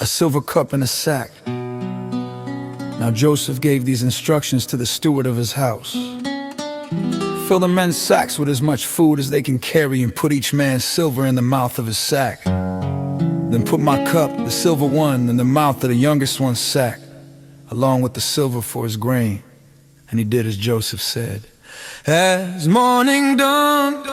a silver cup and a sack. Now Joseph gave these instructions to the steward of his house. Fill the men's sacks with as much food as they can carry, and put each man's silver in the mouth of his sack. Then put my cup, the silver one, in the mouth of the youngest one's sack, along with the silver for his grain. And he did as Joseph said. As morning dawned,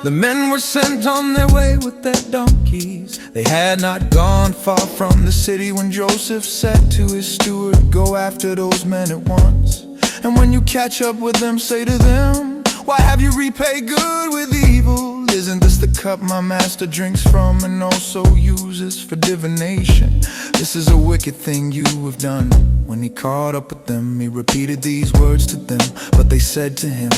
the men were sent on their way with their donkeys. They had not gone far from the city when Joseph said to his steward, "Go after those men at once, and when you catch up with them, say to them, why have you repaid good with evil? Isn't this the cup my master drinks from and also uses for divination? This is a wicked thing you have done." When he caught up with them, he repeated these words to them. But they said to him,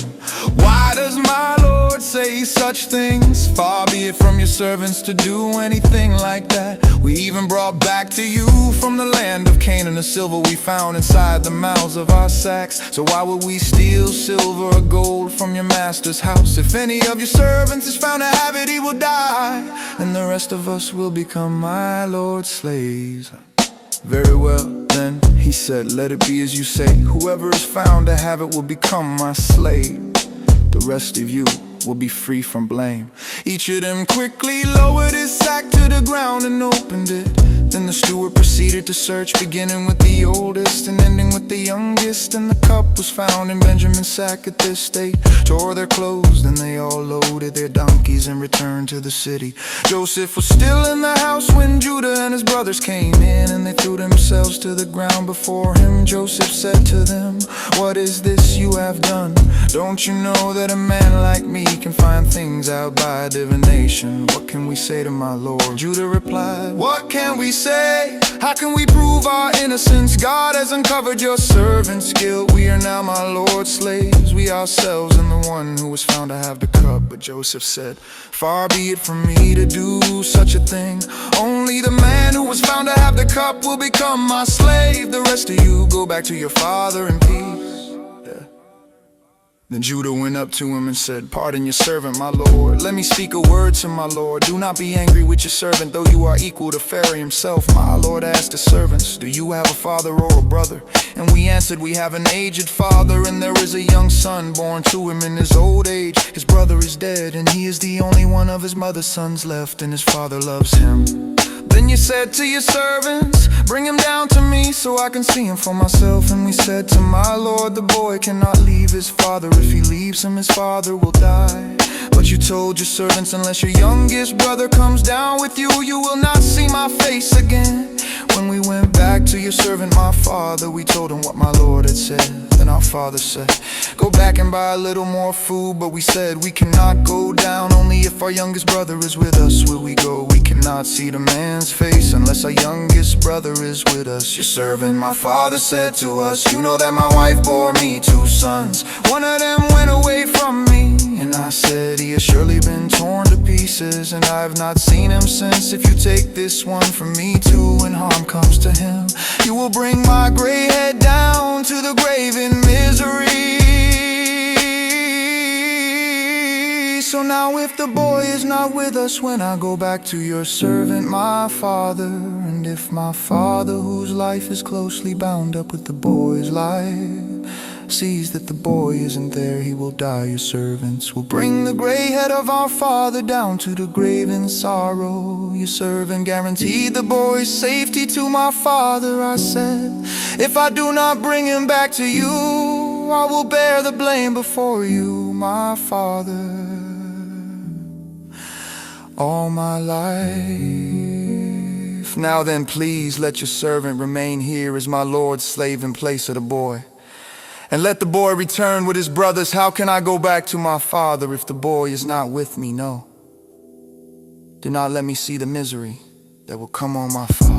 "Why does my Lord say such things? Far be it from your servants to do anything like that. We even brought back to you from the land of Canaan the silver we found inside the mouths of our sacks. So why would we steal silver or gold from your master's house? If any of your servants is found to have it, he will die, and the rest of us will become my Lord's slaves." "Very well, then," he said, "let it be as you say. Whoever is found to have it will become my slave. The rest of you will be free from blame." Each of them quickly lowered his sack to the ground and opened it. Then the steward proceeded to search, beginning with the oldest and ending with the youngest. And the cup was found in Benjamin's sack at this state. Tore their clothes, then they all loaded their donkeys and returned to the city. Joseph was still in the house when Judah and his brothers came in, and they threw themselves to the ground before him. Joseph said to them, "What is this you have done? Don't you know that a man like me can find things out by divination? What can we say to my Lord?" Judah replied, "What can we say? How can we prove our innocence? God has uncovered your servant's guilt. We are now my Lord's slaves, we ourselves and the one who was found to have the cup." But Joseph said, "Far be it from me to do such a thing. Only the man who was found to have the cup will become my slave. The rest of you go back to your father in peace." Then Judah went up to him and said, "Pardon your servant, my lord. Let me speak a word to my lord. Do not be angry with your servant, though you are equal to Pharaoh himself." My lord asked his servants, "Do you have a father or a brother?" And we answered, "We have an aged father, and there is a young son born to him in his old age. His brother is dead, and he is the only one of his mother's sons left, and his father loves him." Then you said to your servants, "Bring him down to me so I can see him for myself." And we said to my lord, "The boy cannot leave his father. If he leaves him, his father will die." But you told your servants, "Unless your youngest brother comes down with you, you will not see my face again." When we went back to your servant, my father, we told him what my lord had said. Then our father said, "Go back and buy a little more food." But we said, "We cannot go down. Only if our youngest brother is with us will we go. We cannot see the man's face unless our youngest brother is with us." Your servant, my father, said to us, "You know that my wife bore me 2 sons. One of them went away from me." And I said, "He has surely been torn to pieces, and I have not seen him since. If you take this one from me too, and harm comes to him, you will bring my gray head down to the grave in misery. So now if the boy is not with us when I go back to your servant, my father, and if my father, whose life is closely bound up with the boy's life, sees that the boy isn't there, he will die. Your servants will bring the gray head of our father down to the grave in sorrow." Your servant guaranteed the boy's safety to my father. I said, "If I do not bring him back to you, I will bear the blame before you, my father, all my life. Now then, please let your servant remain here as my Lord's slave in place of the boy. And let the boy return with his brothers. How can I go back to my father if the boy is not with me? No. Do not let me see the misery that will come on my father."